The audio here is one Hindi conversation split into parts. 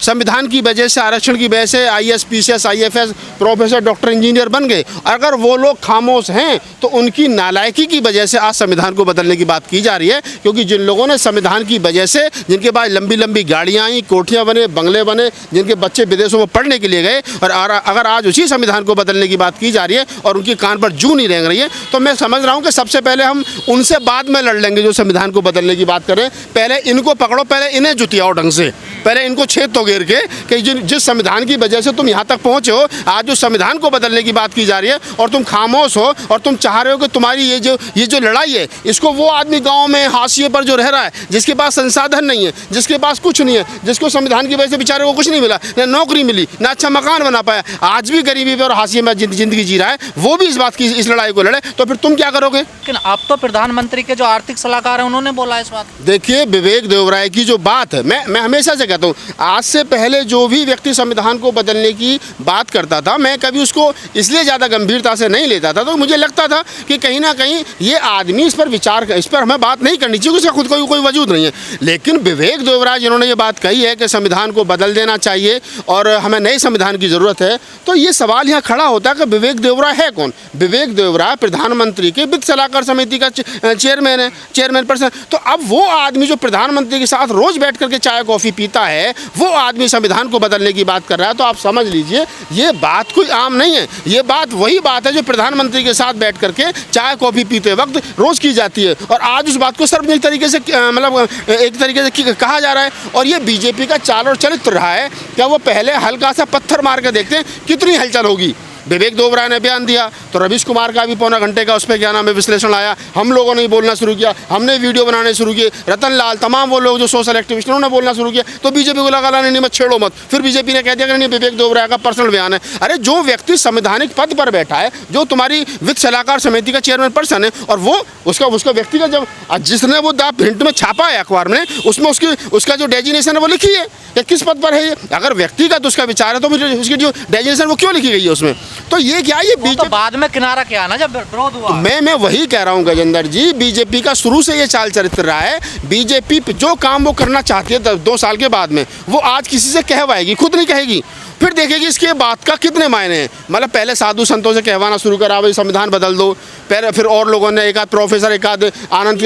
संविधान की वजह से, आरक्षण की वजह से IAS, PCS, IFS, professor, doctor, engineer बन गए। अगर वो लोग खामोश हैं तो उनकी नालायकी की वजह से आज संविधान को बदलने की बात की जा रही है। क्योंकि जिन लोगों ने संविधान की वजह से, जिनके पास लंबी लंबी गाड़ियाँ आई, कोठियाँ बने, बंगले बने, जिनके बच्चे विदेशों में पढ़ने के लिए गए, और अगर आज उसी संविधान को बदलने की बात की जा रही है और उनकी कान पर जूं नहीं रेंग रही है, तो मैं समझ रहा हूँ कि सबसे पहले हम उनसे बाद में लड़ लेंगे जो संविधान को बदलने की बात करें। पहले इनको पकड़ो, पहले इन्हें जुतियाओ ढंग से, पहले इनको छेद तो घेर के कि जिस संविधान की वजह से तुम यहाँ तक पहुँचे हो, आज जो संविधान को बदलने की बात की जा रही है और तुम खामोश हो और तुम चाह रहे हो कि तुम्हारी ये जो लड़ाई है, इसको वो आदमी गाँव में हाशिए पर जो रह रहा है, जिसके पास संसाधन नहीं है, जिसके पास कुछ नहीं है, जिसको संविधान की वजह से बेचारे को कुछ नहीं मिला, ना नौकरी मिली, ना अच्छा मकान बना पाया, आज भी गरीबी पर और हाशिए में जिंदगी जी रहा है, वो भी इस लड़ाई को लड़े, तो फिर तुम क्या करोगे? लेकिन अब तो प्रधानमंत्री के जो आर्थिक सलाहकार हैं उन्होंने बोला इस बात। देखिए, विवेक देवराय की जो बात है, मैं हमेशा से कहता हूँ, आज से पहले जो भी व्यक्ति संविधान को बदलने की बात करता था, मैं कभी उसको इसलिए ज़्यादा गंभीरता से नहीं लेता था, तो मुझे लगता था कि कहीं ना कहीं ये आदमी इस पर हमें बात नहीं करनी चाहिए, उसका खुद कोई वजूद नहीं है। लेकिन विवेक देवराय जिन्होंने ये बात कही है कि संविधान को बदल देना चाहिए और हमें नए संविधान की ज़रूरत है, तो ये सवाल यहाँ खड़ा होता है कि विवेक देवराय है कौन? विवेक देवराय प्रधानमंत्री के वित्त सलाहकार समिति का चेयरमैन है, चेयरमैन पर्सन। तो अब वो आदमी जो प्रधानमंत्री के साथ रोज़ बैठ करके चाय कॉफ़ी पीता है, वो आदमी संविधान को बदलने की बात कर रहा है, तो आप समझ लीजिए ये बात कोई आम नहीं है। ये बात वही बात है जो प्रधानमंत्री के साथ बैठ करके चाय कॉफ़ी पीते वक्त रोज़ की जाती है, और आज उस बात को सार्वजनिक तरीके से मतलब एक तरीके से कहा जा रहा है। और ये बीजेपी का चाल और चरित्र रहा है। क्या वो पहले हल्का सा पत्थर मार के देखते हैं कितनी हलचल होगी? विवेक देवराय ने बयान दिया तो रवीश कुमार का भी पौना घंटे का उस पर क्या नाम है विश्लेषण आया, हम लोगों ने बोलना शुरू किया, हमने वीडियो बनाने शुरू किए, रतन लाल, तमाम वो लोग जो सोशल एक्टिविस्ट उन्होंने बोलना शुरू किया, तो बीजेपी को लगा नहीं मत छेड़ो मत। फिर बीजेपी ने कह दिया कि नहीं, विवेक देवराय का पर्सनल बयान है। अरे जो व्यक्ति संवैधानिक पद पर बैठा है, जो तुम्हारी वित्त सलाहकार समिति का चेयरमैन पर्सन है, और वो उसका व्यक्तिगत जब जिसने वो प्रिंट में छापा है अखबार में, उसमें उसका जो डेजिनेशन है वो लिखी है कि किस पद पर है ये। अगर व्यक्तिगत उसका विचार है तो फिर उसकी जो डेजिनेशन वो क्यों लिखी गई है उसमें? तो ये क्या है, तो बाद में किनारा क्या ना जब विरोध हुआ। मैं वही कह रहा हूँ गजेंद्र जी, बीजेपी का शुरू से ये चाल चरित्र रहा है। बीजेपी जो काम वो करना चाहती है 2 साल के बाद में, वो आज किसी से कहवाएगी, खुद नहीं कहेगी, फिर देखेगी इसके बात का कितने मायने हैं। मतलब पहले साधु संतों से कहवाना शुरू करा, भाई संविधान बदल दो, फिर और लोगों ने, एक आध प्रोफेसर, एक आध आनंद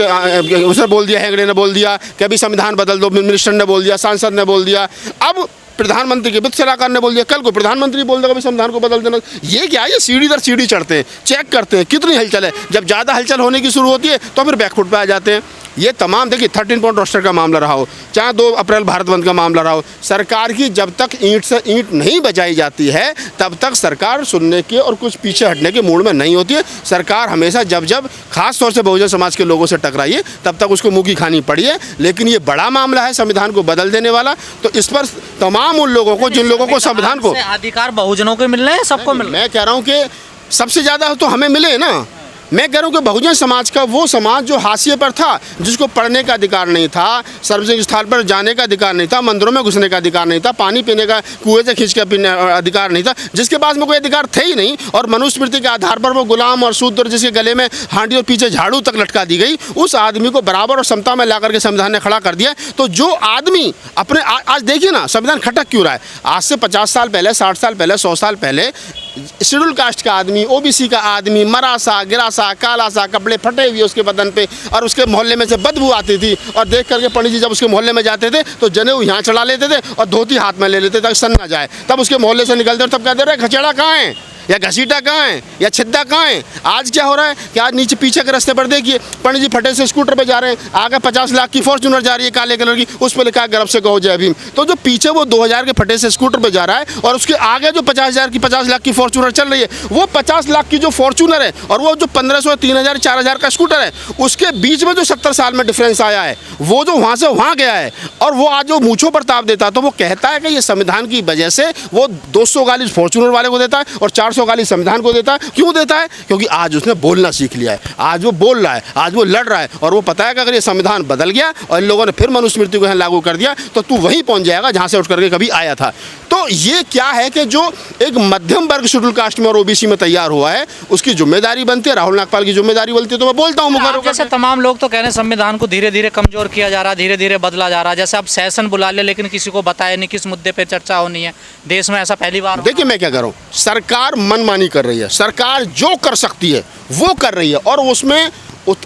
उसने बोल दिया, हेगड़े ने बोल दिया कि अभी संविधान बदल दो, मिनिस्टर ने बोल दिया, सांसद ने बोल दिया, अब प्रधानमंत्री के वित्त सलाहकार ने बोल दिया, कल को प्रधानमंत्री बोल देगा भाई संविधान को बदल देना। ये क्या है, ये सीढ़ी दर सीढ़ी चढ़ते हैं, चेक करते हैं कितनी हलचल है। जब ज़्यादा हलचल होने की शुरू होती है तो फिर बैकफुट पे आ जाते हैं। ये तमाम देखिए 13 पॉइंट रोस्टर का मामला रहा हो, चाहे 2 अप्रैल भारत बंद का मामला रहा हो, सरकार की जब तक ईंट से ईंट नहीं बजाई जाती है तब तक सरकार सुनने के और कुछ पीछे हटने के मूड में नहीं होती है। सरकार हमेशा जब खास तौर से बहुजन समाज के लोगों से टकराई है तब तक उसको मुँह की खानी पड़ी है। लेकिन ये बड़ा मामला है संविधान को बदल देने वाला, तो इस पर तमाम उन लोगों को, जिन लोगों को संविधान को अधिकार बहुजनों को मिल रहे हैं, सबको मिल रहे हैं। मैं कह रहा हूँ कि सबसे ज़्यादा तो हमें मिले ना। मैं कह रहा हूँ कि बहुजन समाज का वो समाज जो हाशिए पर था, जिसको पढ़ने का अधिकार नहीं था, सार्वजनिक स्थान पर जाने का अधिकार नहीं था, मंदिरों में घुसने का अधिकार नहीं था, पानी पीने का कुएं से खींच के पीने अधिकार नहीं था, जिसके पास में कोई अधिकार थे ही नहीं, और मनुस्मृति के आधार पर वो गुलाम और शूद्र, जिसके गले में हांडी और पीछे झाड़ू तक लटका दी गई, उस आदमी को बराबर और समता में ला करके संविधान ने खड़ा कर दिया। तो जो आदमी अपने आज देखिए ना, संविधान खटक क्यों रहा है? आज से 50 साल पहले, 60 साल पहले, 100 साल पहले शेड्यूल कास्ट का आदमी, OBC का आदमी मरा सा, गिरा सा, काला सा, कपड़े फटे हुए उसके बदन पे, और उसके मोहल्ले में से बदबू आती थी, और देख करके पंडित जी जब उसके मोहल्ले में जाते थे तो जनेऊ यहाँ चढ़ा लेते थे और धोती हाथ में ले लेते ताकि सन ना जाए। तब उसके मोहल्ले से निकलते और तब कहते रहे खचेड़ा कहाँ है, या घसीटा कहाँ है, या छिद्दा कहाँ है। आज क्या हो रहा है कि आज नीचे पीछे के रास्ते पर देखिए पंडित जी फटे से स्कूटर पे जा रहे हैं, आगे 50 लाख की फॉर्च्यूनर जा रही है काले कलर की, उस पर लिखा गर्व से कहो जय भीम। तो जो पीछे वो 2000 के फटे से स्कूटर पे जा रहा है और उसके आगे जो 50 लाख की फॉर्च्यूनर चल रही है, वो 50 लाख की जो फॉर्च्यूनर है और वो जो 1500, 3000, 4000 का स्कूटर है, उसके बीच में जो 70 साल में डिफरेंस आया है, वो जो वहाँ से वहाँ गया है, और वो आज जो मूँछों पर ताप देता है, तो वो कहता है कि ये संविधान की वजह से वो 240 फॉर्च्यूनर वाले को देता है और 400 परसों गाली संविधान को देता है। क्यों देता है? क्योंकि आज उसने बोलना सीख लिया है, आज वो बोल रहा है, आज वो लड़ रहा है, और वो पता है कि अगर ये संविधान बदल गया और इन लोगों ने फिर मनुस्मृति को यहाँ लागू कर दिया तो तू वहीं पहुँच जाएगा जहाँ से उठ करके कभी आया था। तो ये क्या है कि जो एक मध्यम वर्ग शेड्यूल कास्ट में और ओबीसी में तैयार हुआ है, उसकी जिम्मेदारी बनती है, राहुल नागपाल की जिम्मेदारी बनती है। तो मैं बोलता हूँ मुखर होकर, जैसे तमाम लोग तो कह रहे हैं संविधान को धीरे धीरे कमजोर किया जा रहा है, धीरे धीरे बदला जा रहा है। जैसे अब सेशन बुला ले लेकिन किसी को बताया नहीं किस मुद्दे पे चर्चा होनी है, देश में ऐसा पहली बार। देखिए मैं क्या कर रहा हूँ, सरकार मनमानी कर रही है, सरकार जो कर सकती है वो कर रही है, और उसमें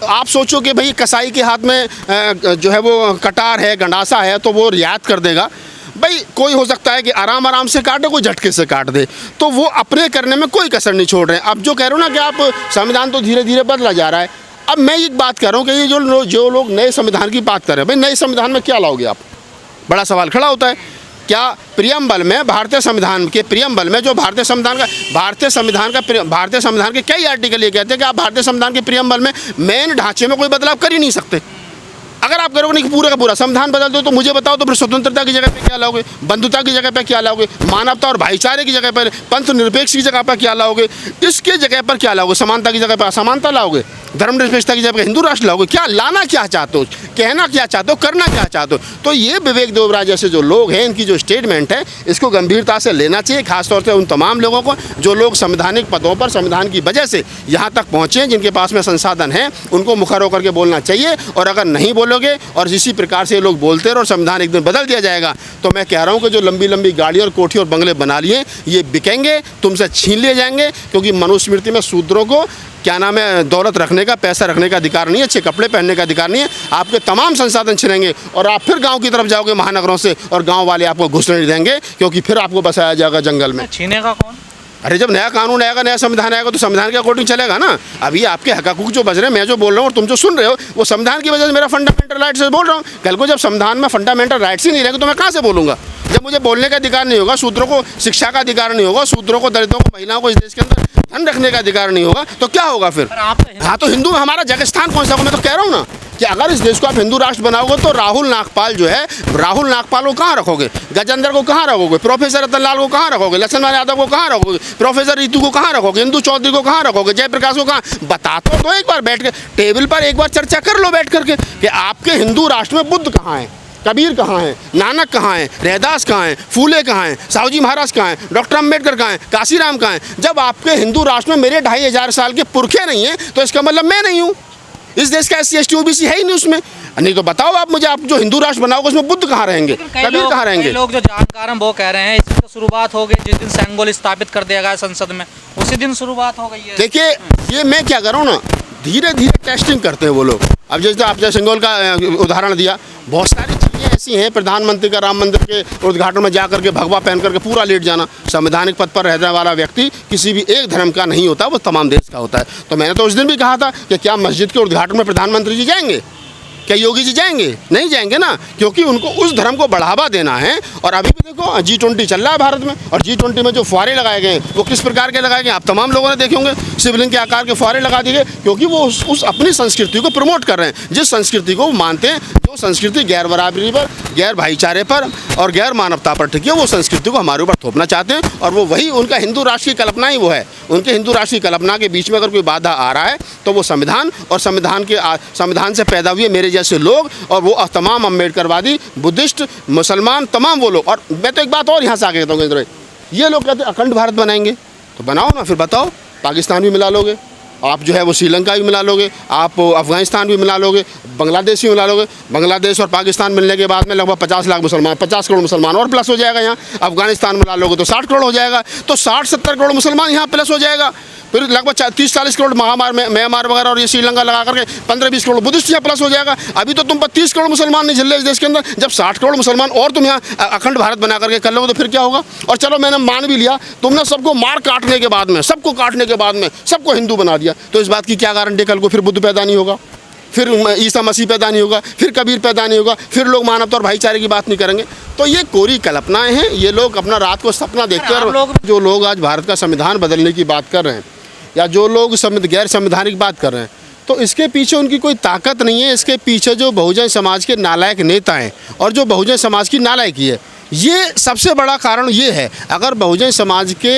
आप सोचो कि भाई कसाई के हाथ में जो है वो कटार है, गंडासा है, तो वो रियायत कर देगा। भाई कोई हो सकता है कि आराम आराम से काटे, कोई झटके से काट दे, तो वो अपने करने में कोई कसर नहीं छोड़ रहे हैं। अब जो कह रहे हो ना कि आप संविधान तो धीरे धीरे बदला जा रहा है, अब मैं एक बात कर रहा हूँ कि ये जो लोग नए संविधान की बात कर रहे हैं, भाई नए संविधान में क्या लाओगे आप? बड़ा सवाल खड़ा होता है। क्या प्रियम्बल में, भारतीय संविधान के प्रियम्बल में, जो भारतीय संविधान के कई आर्टिकल ये कहते हैं कि आप भारतीय संविधान के प्रियम्बल में मेन ढांचे में कोई बदलाव कर ही नहीं सकते। अगर आप करोगे नहीं कि पूरा का पूरा संविधान बदल दो, तो मुझे बताओ तो फिर स्वतंत्रता की जगह पे क्या लाओगे, बंधुता की जगह पे क्या लाओगे, मानवता और भाईचारे की जगह पर, पंथ निरपेक्ष की जगह पर क्या लाओगे, इसके जगह पर क्या लाओगे, समानता की जगह पर असमानता लाओगे, धर्मनिरपेक्षता की जगह पर हिंदू राष्ट्र लाओगे? क्या लाना क्या चाहते हो, कहना क्या चाहते हो, करना क्या चाहते हो? तो ये विवेक देवरा जैसे जो लोग हैं, इनकी जो स्टेटमेंट है, इसको गंभीरता से लेना चाहिए, खासतौर से उन तमाम लोगों को जो लोग संवैधानिक पदों पर संविधान की वजह से यहाँ तक पहुँचे, जिनके पास में संसाधन है, उनको मुखर होकर के बोलना चाहिए। और अगर नहीं बोलोगे और इसी प्रकार से ये लोग बोलते रहे और संविधान एक दिन बदल दिया जाएगा, तो मैं कह रहा हूँ कि जो लंबी लंबी गाड़ी और कोठी और बंगले बना लिए, ये बिकेंगे, तुमसे छीन लिए जाएंगे। क्योंकि मनुस्मृति में शूद्रों को क्या नाम है, दौलत रखने का, पैसा रखने का अधिकार नहीं है, अच्छे कपड़े पहनने का अधिकार नहीं है। आपके तमाम संसाधन छिनेंगे और आप फिर गांव की तरफ जाओगे महानगरों से, और गांव वाले आपको घुसने नहीं देंगे, क्योंकि फिर आपको बसाया जाएगा जंगल में। छीनेगा कौन? अरे जब नया कानून आएगा, नया संविधान आएगा, तो संविधान के अकॉर्डिंग चलेगा ना। अभी आपके हक हकूक जो बज रहे हैं, मैं जो बोल रहा हूँ और तुम जो सुन रहे हो, वो संविधान की वजह से मेरा फंडामेंटल राइट से बोल रहा हूँ। कल को जब संविधान में फंडामेंटल राइट्स ही नहीं रहेंगे तो मैं कहाँ से बोलूँगा? जब मुझे बोलने का अधिकार नहीं होगा, शूद्रों को शिक्षा का अधिकार नहीं होगा, शूद्रों को, दलितों को, महिलाओं को इस देश के अंदर धन रखने का अधिकार नहीं होगा, तो क्या होगा फिर? हाँ, तो हिंदू हमारा जगह स्थान कौन सा होगा? मैं तो कह रहा हूँ ना कि अगर इस देश को आप हिंदू राष्ट्र बनाओगे, तो राहुल नागपाल जो है, राहुल नागपाल को कहाँ रखोगे, गजेंद्र को कहाँ रखोगे, प्रोफेसर रतन लाल को कहाँ रखोगे, लक्ष्मण यादव को कहाँ रखोगे, प्रोफेसर रितु को कहाँ रखोगे, इंदु चौधरी को कहाँ रखोगे, जयप्रकाश को कहाँ? बता तो एक बार बैठ के टेबल पर एक बार चर्चा कर लो बैठ करके कि आपके हिंदू राष्ट्र में बुद्ध कहाँ है, कबीर कहाँ है, नानक कहाँ है, रैदास कहाँ है, फूले कहाँ हैं, साहूजी महाराज कहाँ हैं, डॉक्टर अंबेडकर कहाँ हैं, काशीराम कहाँ हैं? जब आपके हिंदू राष्ट्र में मेरे 2500 साल के पुरखे नहीं हैं, तो इसका मतलब मैं नहीं हूँ। इस देश का SC ST OBC है ही नहीं उसमें। नहीं तो बताओ आप मुझे, आप जो हिंदू राष्ट्र बनाओगे उसमें बुद्ध कहाँ रहेंगे, कबीर कहाँ रहेंगे? लोग जो जानकार हैं वो कह रहे हैं इसकी तो शुरुआत हो गई जिस दिन सेंगोल स्थापित कर दिया गया संसद में, उसी दिन शुरुआत हो गई है। देखिए ये मैं क्या कर रहा हूँ ना, धीरे धीरे टेस्टिंग करते हैं वो लोग। अब जैसे आपने सेंगोल का उदाहरण दिया, बहुत सारी चीज़ें ऐसी हैं, प्रधानमंत्री का राम मंदिर के उद्घाटन में जा करके भगवा पहन करके पूरा लेट जाना। संवैधानिक पद पर रहने वाला व्यक्ति किसी भी एक धर्म का नहीं होता, वो तमाम देश का होता है। तो मैंने तो उस दिन भी कहा था कि क्या मस्जिद के उद्घाटन में प्रधानमंत्री जी जाएंगे, क्या योगी जी जाएंगे? नहीं जाएंगे ना, क्योंकि उनको उस धर्म को बढ़ावा देना है। और अभी भी देखो G20 चल रहा है भारत में, और G20 में जो फुहारे लगाए गए वो किस प्रकार के लगाए गए आप तमाम लोगों ने देखे होंगे। शिवलिंग के आकार के फुहारे लगा दिए गए, क्योंकि वो उस अपनी संस्कृति को प्रमोट कर रहे हैं, जिस संस्कृति को वो मानते हैं, जो संस्कृति गैर बराबरी पर, गैर भाईचारे पर और गैर मानवता पर टिकी है, वो संस्कृति को हमारे ऊपर थोपना चाहते हैं। और वो वही उनका हिंदू राष्ट्र की कल्पना ही वो है। उनके हिंदू राष्ट्र की कल्पना के बीच में अगर कोई बाधा आ रहा है, तो वो संविधान और संविधान से पैदा हुए मेरे जैसे लोग, और वो तमाम अम्बेडकरवादी, बुद्धिस्ट, मुसलमान, तमाम वो लोग। और मैं तो एक बात और यहाँ से आगे कहता हूँ, ये लोग कहते हैं अखंड भारत बनाएंगे, तो बनाओ ना, फिर बताओ। पाकिस्तान भी मिला लोगे आप, जो है वो श्रीलंका भी मिला लोगे आप, अफगानिस्तान भी मिला लोगे, बांग्लादेश भी मिला लोगे। बांग्लादेश और पाकिस्तान मिलने के बाद में लगभग 50 लाख मुसलमान, 50 करोड़ मुसलमान और प्लस हो जाएगा यहाँ। अफगानिस्तान मिला लोगे तो 60 करोड़ हो जाएगा, तो 60-70 करोड़ मुसलमान यहाँ प्लस हो जाएगा। फिर लगभग 30-40 करोड़ म्यांमार वगैरह और ये श्रीलंका लगा करके 15-20 करोड़ बुद्धिस्ट यहाँ प्लस हो जाएगा। अभी तो तुम 30 करोड़ मुसलमान नहीं झेल रहे इस देश के अंदर, जब 60 करोड़ मुसलमान और तुम यहाँ अखंड भारत बना करके कर लोगे तो फिर क्या होगा? और चलो मैंने मान भी लिया, तुमने सबको मार काटने के बाद में, सबको काटने के बाद में सबको हिंदू बना दिया, तो इस बात की क्या गारंटी कल को फिर बुद्ध पैदा नहीं होगा, फिर ईसा मसीह पैदा नहीं होगा, फिर कबीर पैदा नहीं होगा, फिर लोग मानवता और भाईचारे की बात नहीं करेंगे? तो ये कोरी कल्पनाएं हैं। ये लोग अपना रात को सपना देखते हैं। जो लोग आज भारत का संविधान बदलने की बात कर रहे हैं, या जो लोग गैर संवैधानिक बात कर रहे हैं, तो इसके पीछे उनकी कोई ताकत नहीं है। इसके पीछे जो बहुजन समाज के नालायक नेता हैं और जो बहुजन समाज की नालायकी है, ये सबसे बड़ा कारण ये है। अगर बहुजन समाज के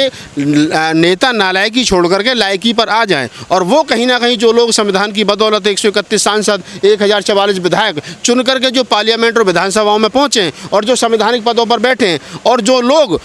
नेता नालायकी छोड़ करके लायकी पर आ जाएं और वो कहीं ना कहीं जो लोग संविधान की बदौलत 131 सांसद 1044 विधायक चुन करके जो पार्लियामेंट और विधानसभाओं में पहुँचे और जो संवैधानिक पदों पर बैठे और जो लोग